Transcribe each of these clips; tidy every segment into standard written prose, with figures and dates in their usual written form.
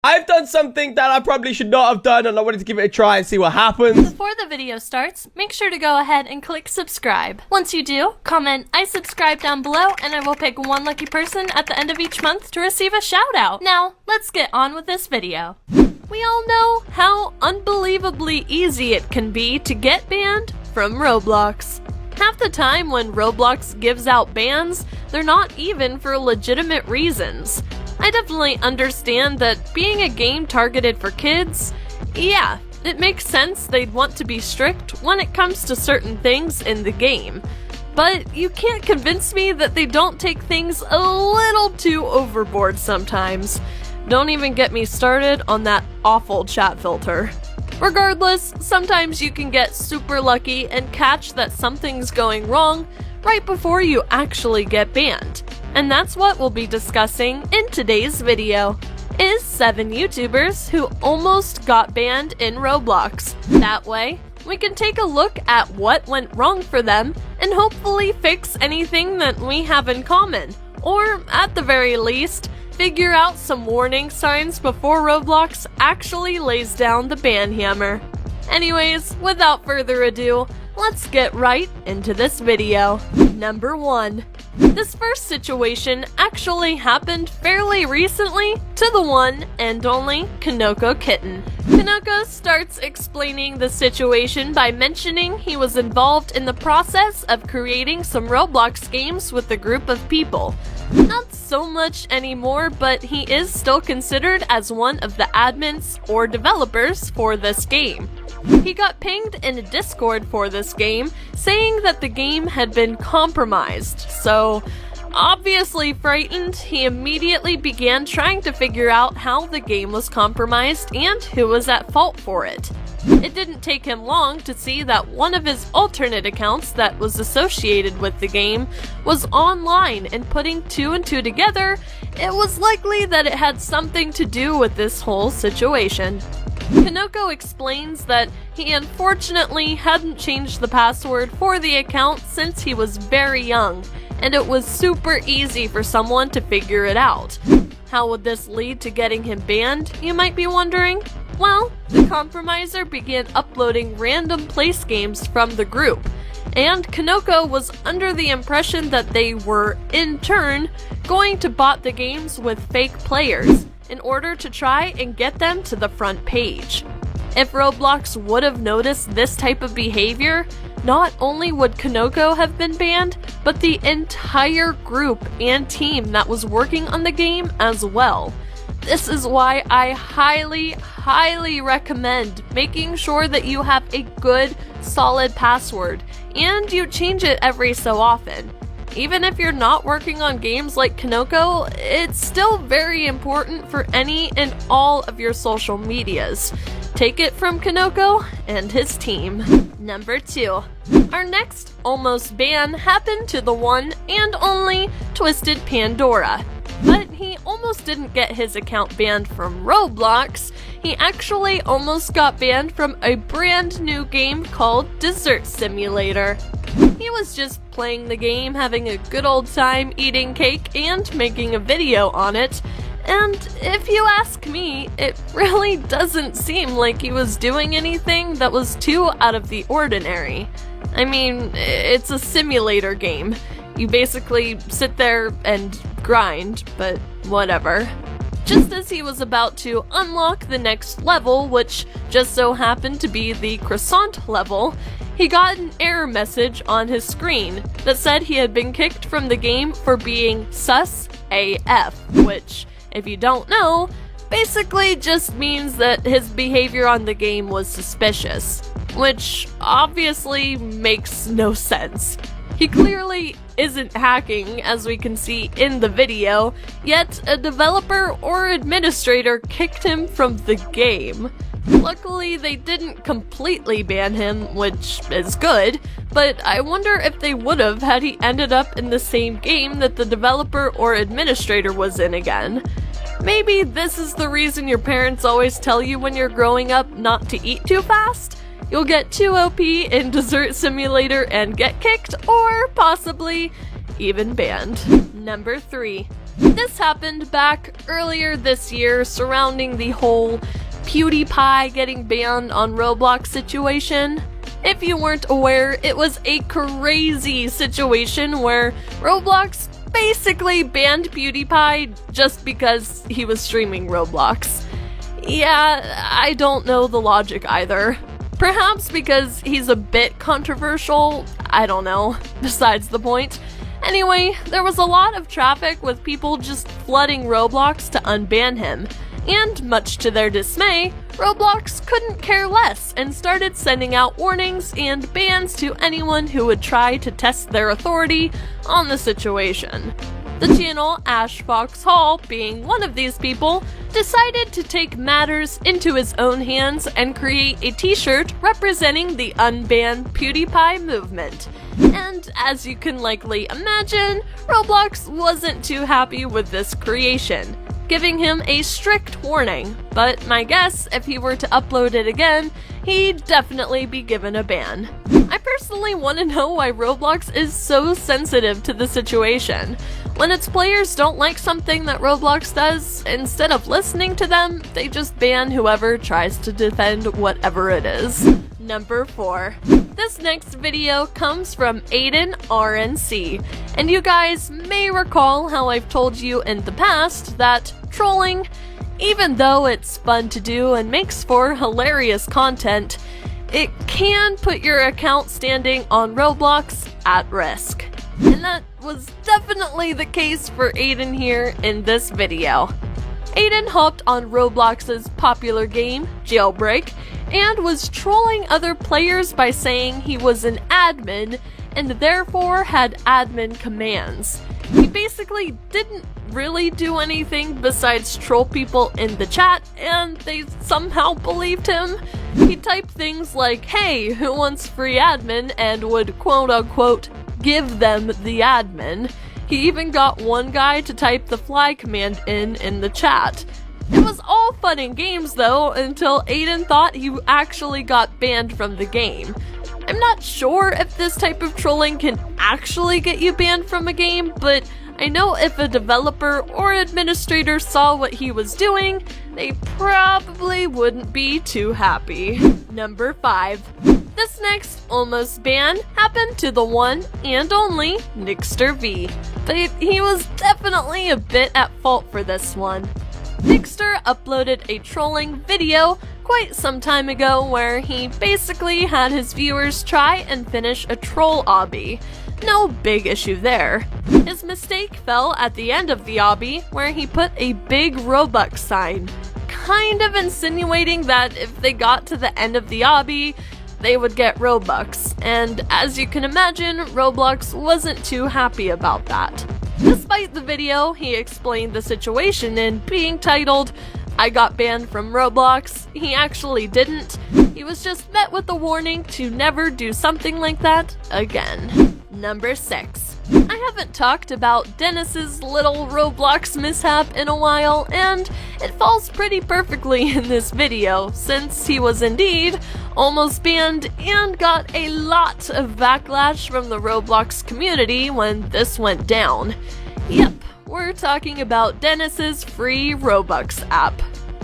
I've done something that I probably should not have done, and I wanted to give it a try and see what happens. Before the video starts, make sure to go ahead and click subscribe. Once you do, comment "I subscribe" down below, and I will pick one lucky person at the end of each month to receive a shout out. Now, let's get on with this video. We all know how unbelievably easy it can be to get banned from Roblox. Half the time when Roblox gives out bans, they're not even for legitimate reasons. I definitely understand that being a game targeted for kids, yeah, it makes sense they'd want to be strict when it comes to certain things in the game. But you can't convince me that they don't take things a little too overboard sometimes. Don't even get me started on that awful chat filter. Regardless, sometimes you can get super lucky and catch that something's going wrong right before you actually get banned. And that's what we'll be discussing in today's video, is 7 YouTubers who almost got banned in Roblox. That way, we can take a look at what went wrong for them and hopefully fix anything that we have in common, or at the very least, figure out some warning signs before Roblox actually lays down the ban hammer. Anyways, without further ado, let's get right into this video. Number 1. This first situation actually happened fairly recently to the one and only KonekoKitten. Konoko starts explaining the situation by mentioning he was involved in the process of creating some Roblox games with a group of people. Not so much anymore, but he is still considered as one of the admins or developers for this game. He got pinged in a Discord for this game, saying that the game had been compromised, so obviously frightened, he immediately began trying to figure out how the game was compromised and who was at fault for it. It didn't take him long to see that one of his alternate accounts that was associated with the game was online, and putting 2 and 2 together, it was likely that it had something to do with this whole situation. Konoko explains that he unfortunately hadn't changed the password for the account since he was very young, and it was super easy for someone to figure it out. How would this lead to getting him banned, you might be wondering? Well, the compromiser began uploading random place games from the group, and Konoko was under the impression that they were, in turn, going to bot the games with fake players in order to try and get them to the front page. If Roblox would have noticed this type of behavior, not only would Konoko have been banned, but the entire group and team that was working on the game as well. This is why I highly recommend making sure that you have a good, solid password, and you change it every so often. Even if you're not working on games like Konoko, it's still very important for any and all of your social medias. Take it from Konoko and his team. Number 2. Our next almost ban happened to the one and only TwiistedPandora. But he almost didn't get his account banned from Roblox. He actually almost got banned from a brand new game called Dessert Simulator. He was just playing the game, having a good old time eating cake and making a video on it. And if you ask me, it really doesn't seem like he was doing anything that was too out of the ordinary. I mean, it's a simulator game. You basically sit there and grind, but whatever. Just as he was about to unlock the next level, which just so happened to be the croissant level, he got an error message on his screen that said he had been kicked from the game for being sus AF, which, if you don't know, basically just means that his behavior on the game was suspicious, which obviously makes no sense. He clearly isn't hacking, as we can see in the video, yet a developer or administrator kicked him from the game. Luckily, they didn't completely ban him, which is good, but I wonder if they would've had he ended up in the same game that the developer or administrator was in again. Maybe this is the reason your parents always tell you when you're growing up not to eat too fast? You'll get too OP in Dessert Simulator and get kicked, or possibly even banned. Number 3. This happened back earlier this year surrounding the whole PewDiePie getting banned on Roblox situation. If you weren't aware, it was a crazy situation where Roblox basically banned PewDiePie just because he was streaming Roblox. Yeah, I don't know the logic either. Perhaps because he's a bit controversial, I don't know, besides the point. Anyway, there was a lot of traffic with people just flooding Roblox to unban him. And much to their dismay, Roblox couldn't care less and started sending out warnings and bans to anyone who would try to test their authority on the situation. The channel Ash Fox Hall, being one of these people, decided to take matters into his own hands and create a t-shirt representing the unbanned PewDiePie movement. And as you can likely imagine, Roblox wasn't too happy with this creation, giving him a strict warning, but my guess, if he were to upload it again, he'd definitely be given a ban. I personally want to know why Roblox is so sensitive to the situation. When its players don't like something that Roblox does, instead of listening to them, they just ban whoever tries to defend whatever it is. Number 4. This next video comes from Aiden RNC, and you guys may recall how I've told you in the past that trolling, even though it's fun to do and makes for hilarious content, it can put your account standing on Roblox at risk. And that was definitely the case for Aiden here in this video. Aiden hopped on Roblox's popular game, Jailbreak, and was trolling other players by saying he was an admin and therefore had admin commands. He basically didn't really do anything besides troll people in the chat, and they somehow believed him. He typed things like, "Hey, who wants free admin?" and would quote-unquote give them the admin. He even got one guy to type the fly command in the chat. It was all fun and games though, until Aiden thought he actually got banned from the game. I'm not sure if this type of trolling can actually get you banned from a game, but I know if a developer or administrator saw what he was doing, they probably wouldn't be too happy. Number 5. This next almost ban happened to the one and only NicsterV, but he was definitely a bit at fault for this one. Nixter uploaded a trolling video quite some time ago where he basically had his viewers try and finish a troll obby. No big issue there. His mistake fell at the end of the obby where he put a big Robux sign, kind of insinuating that if they got to the end of the obby, they would get Robux, and as you can imagine, Roblox wasn't too happy about that. Despite the video, he explained the situation in being titled, "I got banned from Roblox." He actually didn't. He was just met with a warning to never do something like that again. Number 6. I haven't talked about Denis's little Roblox mishap in a while, and it falls pretty perfectly in this video, since he was indeed almost banned and got a lot of backlash from the Roblox community when this went down. Yep, we're talking about Denis's free Robux app.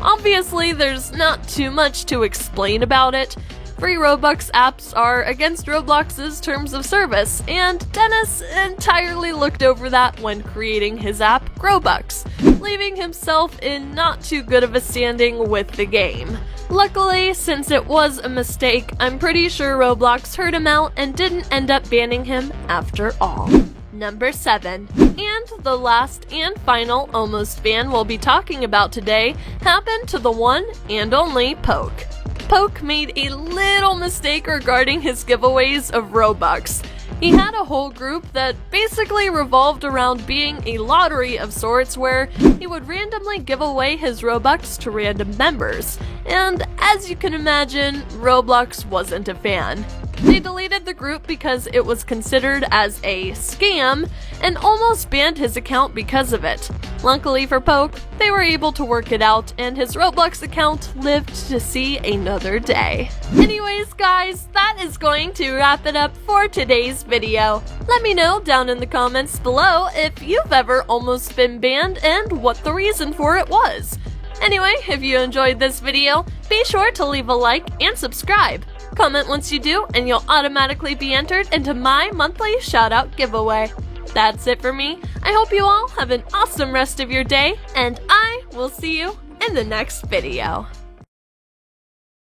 Obviously, there's not too much to explain about it. Free Robux apps are against Roblox's terms of service, and Denis entirely looked over that when creating his app, Growbucks, leaving himself in not too good of a standing with the game. Luckily, since it was a mistake, I'm pretty sure Roblox heard him out and didn't end up banning him after all. Number 7. And the last and final almost ban we'll be talking about today happened to the one and only Poke. Poke made a little mistake regarding his giveaways of Robux. He had a whole group that basically revolved around being a lottery of sorts where he would randomly give away his Robux to random members. And as you can imagine, Roblox wasn't a fan. They deleted the group because it was considered as a scam and almost banned his account because of it. Luckily for Poke, they were able to work it out and his Roblox account lived to see another day. Anyways guys, that is going to wrap it up for today's video. Let me know down in the comments below if you've ever almost been banned and what the reason for it was. Anyway, if you enjoyed this video, be sure to leave a like and subscribe. Comment once you do, and you'll automatically be entered into my monthly shoutout giveaway. That's it for me. I hope you all have an awesome rest of your day, and I will see you in the next video.